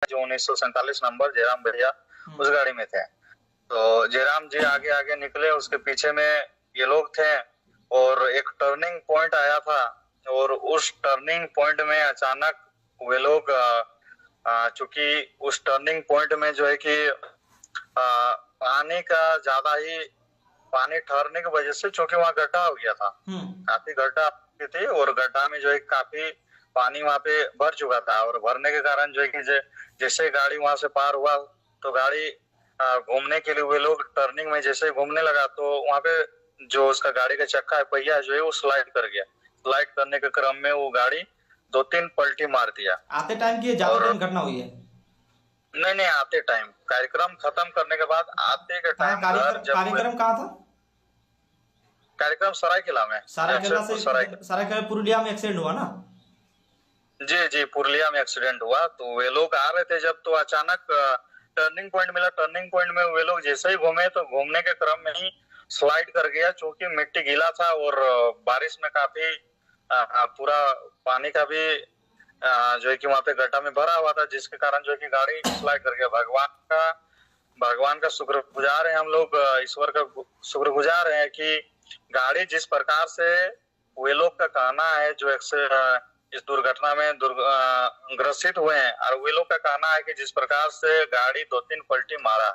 जो 1947 नंबर जयराम भैया उस गाड़ी में थे। तो जयराम जी आगे आगे निकले, उसके पीछे में ये लोग थे और एक टर्निंग पॉइंट आया था और उस टर्निंग पॉइंट में अचानक वे लोग चूंकि उस टर्निंग पॉइंट में जो है कि पानी का ज्यादा ही पानी ठहरने की वजह से, चूंकि वहाँ गड्ढा हो गया था, काफी गड्ढा थी और गड्ढा में जो है काफी पानी वहाँ पे भर चुका था और भरने के कारण जो है कि जैसे गाड़ी वहां से पार हुआ तो गाड़ी घूमने के लिए वे लोग टर्निंग में जैसे घूमने लगा तो वहाँ पे जो उसका गाड़ी का चक्का है, पहिया जो है वो स्लाइड कर गया। स्लाइड करने के क्रम में वो गाड़ी 2-3 पलटी मार दिया। आते टाइम की ज्यादा टाइम घटना हुई है? नहीं, आते टाइम, कार्यक्रम खत्म करने के बाद आते के टाइम कार्यक्रम कहाँ था? कार्यक्रम सरायकेला में। सरायकेला पुरुलिया में एक्सीडेंट हुआ ना? जी, पुरुलिया में एक्सीडेंट हुआ। तो वे लोग आ रहे थे जब, तो अचानक टर्निंग पॉइंट मिला। टर्निंग पॉइंट में वे लोग जैसे ही घूमे तो घूमने के क्रम में ही स्लाइड कर गया, चूंकि मिट्टी गीला था और बारिश में काफी पूरा पानी का भी जो है कि वहाँ पे गड्ढा में भरा हुआ था, जिसके कारण जो है कि गाड़ी स्लाइड कर गया। भगवान का शुक्रगुजार है हम लोग, ईश्वर का शुक्रगुजार है कि गाड़ी जिस प्रकार से वे लोग का कहना है जो इस दुर्घटना में ग्रसित हुए हैं, और वे लोग का कहना है कि जिस प्रकार से गाड़ी 2-3 पलटी मारा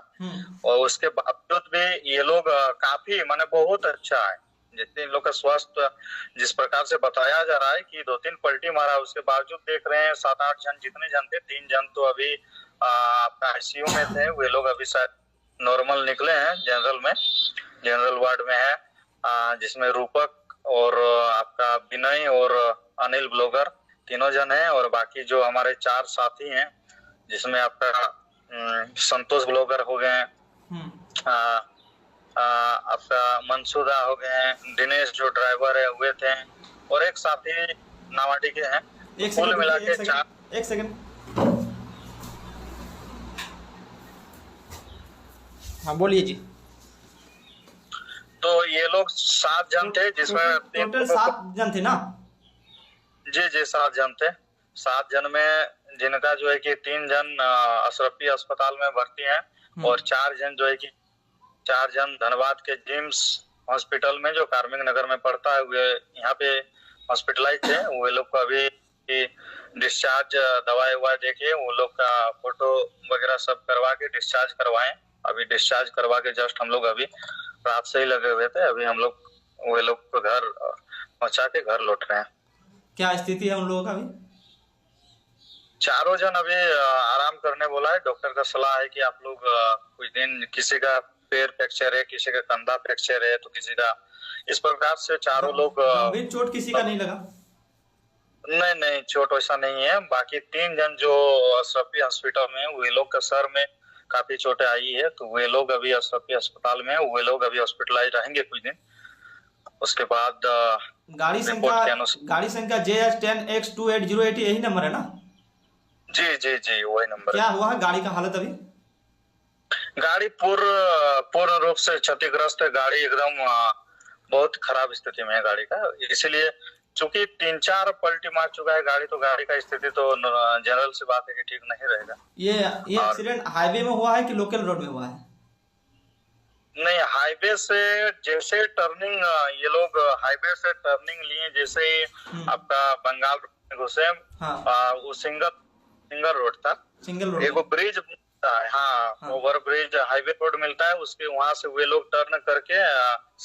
और उसके बावजूद भी ये लोग काफी माने बहुत अच्छा है। जितने इन लोग का स्वास्थ्य जिस प्रकार से बताया जा रहा है कि 2-3 पलटी मारा, उसके बावजूद देख रहे हैं 7-8 जन जितने जन थे, 3 जन तो अभी आपका आईसीयू में थे। वे लोग अभी शायद नॉर्मल निकले हैं, जनरल वार्ड में है, जिसमें रूपक और आपका विनय और अनिल ब्लॉगर तीनों जन हैं, और बाकी जो हमारे 4 साथी हैं जिसमें आपका संतोष ब्लॉगर हो गए, आपका मनसूदा हो गए, दिनेश जो ड्राइवर है हुए थे, और एक साथी नावाडी के हैं। कुल मिला के 4। एक सेकंड, हाँ बोलिए जी। तो ये लोग 7 जन थे, जिसमें टोटल 7 जन थे ना? जी 7 जन थे। 7 जन में जिनका जो है कि 3 जन अशरफी अस्पताल में भर्ती हैं और 4 जन जो है कि 4 जन धनबाद के जिम्स हॉस्पिटल में जो कार्मिक नगर में पड़ता है, वे यहाँ पे हॉस्पिटलाइज थे। वे लोग को अभी डिस्चार्ज दवाई देके वो लोग का फोटो वगैरह सब करवा के डिस्चार्ज करवाए। अभी डिस्चार्ज करवा के जस्ट हम लोग अभी रात से ही लगे हुए थे। अभी हम लोग वे लोग को घर पहुंचा के घर लौट रहे हैं। क्या स्थिति है उन लोगों का अभी? 4 जन अभी आराम करने बोला है। डॉक्टर का सलाह है कि आप लोग कुछ दिन, किसी का पैर फ्रैक्चर है, किसी का कंधा फ्रैक्चर है, तो किसी का इस प्रकार से 4 लोग। गंभीर चोट किसी का नहीं लगा? नहीं, चोट वैसा नहीं है। बाकी 3 जन जो अशरफी हॉस्पिटल में, वे लोग का सर में काफी चोटें आई है, तो वे लोग अभी अशरफी अस्पताल में, वे लोग अभी हॉस्पिटलाइज रहेंगे कुछ दिन। उसके बाद गाड़ी संख्या JS10X2808 यही नंबर है ना? जी वही नंबर। क्या हुआ है गाड़ी का हालत अभी? गाड़ी पूर्ण रूप से क्षतिग्रस्त है। गाड़ी एकदम बहुत खराब स्थिति में है गाड़ी का, इसलिए चूंकि 3-4 पलटी मार चुका है गाड़ी, तो गाड़ी का स्थिति तो जनरल सी बात है कि ठीक नहीं रहेगा। ये एक्सीडेंट हाईवे में हुआ है कि लोकल रोड में हुआ है? नहीं, हाईवे से जैसे टर्निंग, ये लोग हाईवे से टर्निंग लिए, जैसे आपका बंगाल रोड में घुसे, वो सिंगल रोड था, एक ब्रिज, हाँ ओवर ब्रिज हाईवे रोड मिलता है, उसके वहां से वे लोग टर्न करके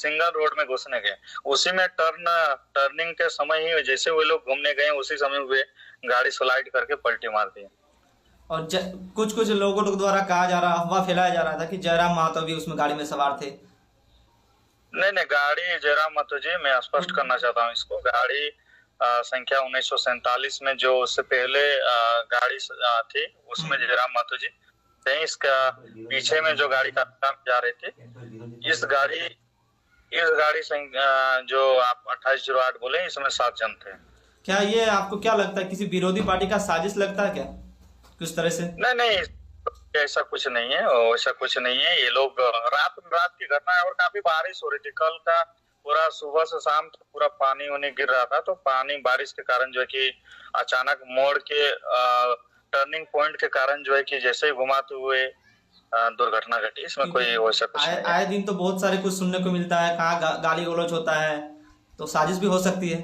सिंगल रोड में घुसने गए। उसी में टर्निंग के समय ही जैसे वे लोग घूमने गए, उसी समय वे गाड़ी स्लाइड करके पलटी मार दी। और कुछ लोगों द्वारा कहा जा रहा, अफवाह फैलाया जा रहा था कि जयराम महतो भी उसमें गाड़ी में सवार थे। नहीं, गाड़ी जयराम महतो जी, मैं स्पष्ट करना चाहता हूँ इसको, गाड़ी संख्या 1947 में जो उससे पहले गाड़ी थी, उसमें जयराम महतो जी थे। इसका पीछे में जो गाड़ी का जा रहे थे, इस गाड़ी जो आप 2808 बोले, इसमें 7 जन थे। क्या ये आपको क्या लगता है, किसी विरोधी पार्टी का साजिश लगता है क्या किस तरह से? नहीं, ऐसा कुछ नहीं है। ये लोग रात की घटना है और काफी बारिश हो रही थी कल का, पूरा सुबह से शाम तक पूरा पानी गिर रहा था। तो पानी बारिश के कारण जो है कि अचानक मोड़ के टर्निंग पॉइंट के कारण जो है कि जैसे ही घुमाते हुए दुर्घटना घटी। इसमें कोई वैसा कुछ नहीं है। आए दिन तो बहुत सारे कुछ सुनने को मिलता है, कहाँ गाली गलौज होता है, तो साजिश भी हो सकती है।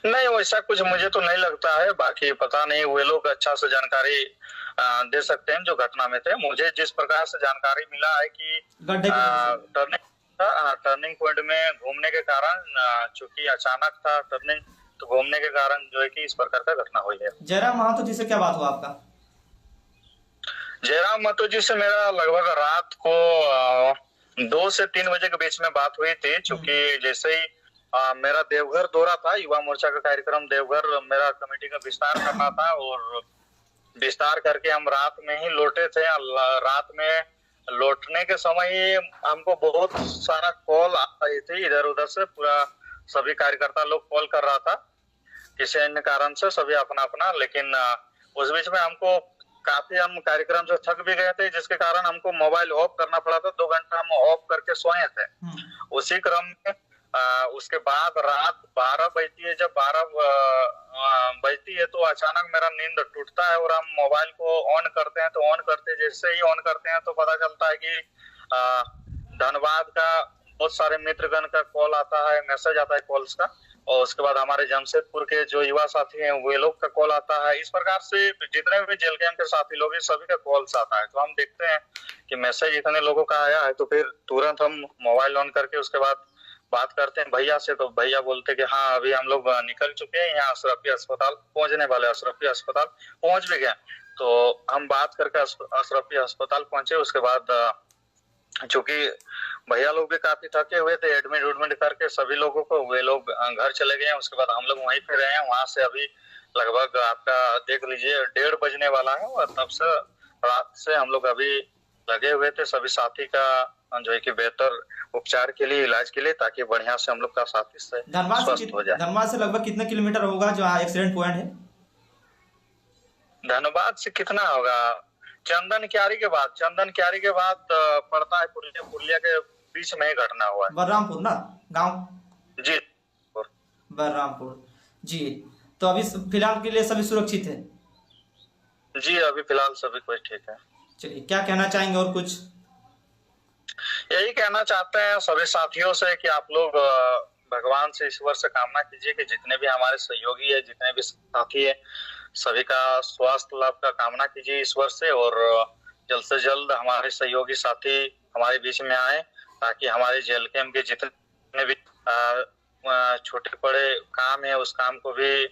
नहीं, वैसा कुछ मुझे तो नहीं लगता है। बाकी पता नहीं, वे लोग अच्छा से जानकारी दे सकते हैं जो घटना में थे। मुझे जिस प्रकार से जानकारी मिला है कि गड्ढे की टर्निंग पॉइंट में घूमने के कारण, चूंकि अचानक था टर्निंग, तो घूमने के कारण जो है कि इस प्रकार का घटना हुई है। जयराम महतो जी से क्या बात हुआ आपका? जयराम महतो जी से मेरा लगभग रात को 2 से 3 बजे के बीच में बात हुई थी। चूंकि जैसे ही मेरा देवघर दौरा था, युवा मोर्चा का कार्यक्रम देवघर, मेरा कमेटी का विस्तार करना था और विस्तार करके हम रात में ही लौटे थे। रात में लौटने के समय ही हमको बहुत सारा कॉल आ रही थी इधर उधर से। पूरा सभी कार्यकर्ता लोग कॉल कर रहा था, किसी अन्य कारण से सभी अपना अपना। लेकिन उस बीच में हमको काफी, हम कार्यक्रम से थक भी गए थे, जिसके कारण हमको मोबाइल ऑफ करना पड़ा था। 2 घंटा हम ऑफ करके सोए थे। उसी क्रम में उसके बाद रात 12 बजती है। जब 12 बजती है तो अचानक मेरा नींद टूटता है और हम मोबाइल को ऑन करते हैं। तो ऑन करते, जैसे ही ऑन करते हैं तो पता चलता है कि धनबाद का बहुत सारे मित्रगण का कॉल आता है, मैसेज आता है कॉल्स का। और उसके बाद हमारे जमशेदपुर के जो युवा साथी हैं वे लोग का कॉल आता है। इस प्रकार से जितने भी जेल कैंप के साथी लोग हैं सभी का कॉल्स आता है। तो हम देखते हैं कि मैसेज इतने लोगों का आया है, तो फिर तुरंत हम मोबाइल ऑन करके उसके बाद बात करते हैं भैया से। तो भैया बोलते कि हाँ, अभी हम लोग निकल चुके हैं, यहाँ अशरफी अस्पताल पहुंचने वाले। अशरफी अस्पताल पहुंच भी गए। तो हम बात करके अशरफी अस्पताल पहुंचे। उसके बाद चूंकि भैया लोग भी काफी थके हुए थे, एडमिट करके सभी लोगों को वे लोग घर चले गए। उसके बाद हम लोग वहीं पे रहे हैं। वहां से अभी लगभग आपका देख लीजिए 1:30 बजने वाला है और तब से रात से हम लोग अभी लगे हुए थे सभी साथी का जो है कि बेहतर उपचार के लिए, इलाज के लिए, ताकि बढ़िया से हम लोग का साथी से स्वस्थ हो जाए। धनबाद से लगभग कितने किलोमीटर होगा जो एक्सीडेंट पॉइंट है? धनबाद से कितना होगा, चंदन क्यारी के बाद पड़ता है पुरलिया के बीच में ही घटना हुआ है। बलरामपुर ना गांव? जी, बलरामपुर जी। तो अभी फिलहाल के लिए सभी सुरक्षित है? जी, अभी फिलहाल सभी कुछ ठीक है। चलिए, क्या कहना चाहेंगे और कुछ? यही कहना चाहते हैं सभी साथियों से कि आप लोग भगवान से, ईश्वर से कामना कीजिए कि जितने भी हमारे सहयोगी है, जितने भी साथी है, सभी का स्वास्थ्य लाभ का कामना कीजिए ईश्वर से। और जल्द से जल्द हमारे सहयोगी साथी हमारे बीच में आए, ताकि हमारे जेल कैंप के जितने भी छोटे बड़े काम है उस काम को भी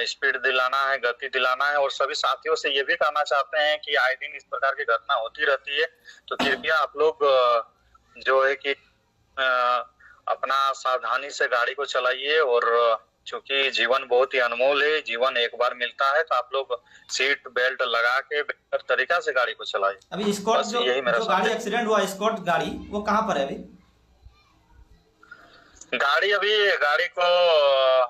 स्पीड दिलाना है, गति दिलाना है। और सभी साथियों से ये भी कहना चाहते हैं कि आए दिन इस प्रकार की घटना होती रहती है, तो कृपया आप लोग जो है कि अपना सावधानी से गाड़ी को चलाइए। और चूंकि जीवन बहुत ही अनमोल है, जीवन एक बार मिलता है, तो आप लोग सीट बेल्ट लगा के बेहतर तरीका से गाड़ी को चलाइए। अभी स्कॉट जो गाड़ी एक्सीडेंट हुआ, स्कॉट गाड़ी, वो कहाँ पर है अभी? गाड़ी को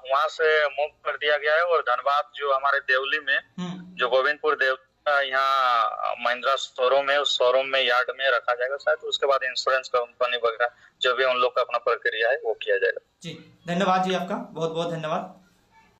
वहां से मूव कर दिया गया है और धनबाद जो हमारे देवली में जो गोविंदपुर यहाँ महिंद्रा शोरूम है, उस शोरूम में यार्ड में रखा जाएगा शायद। तो उसके बाद इंश्योरेंस कंपनी वगैरह जो भी उन लोग का अपना प्रक्रिया है वो किया जाएगा। जी, धन्यवाद जी, आपका बहुत बहुत धन्यवाद।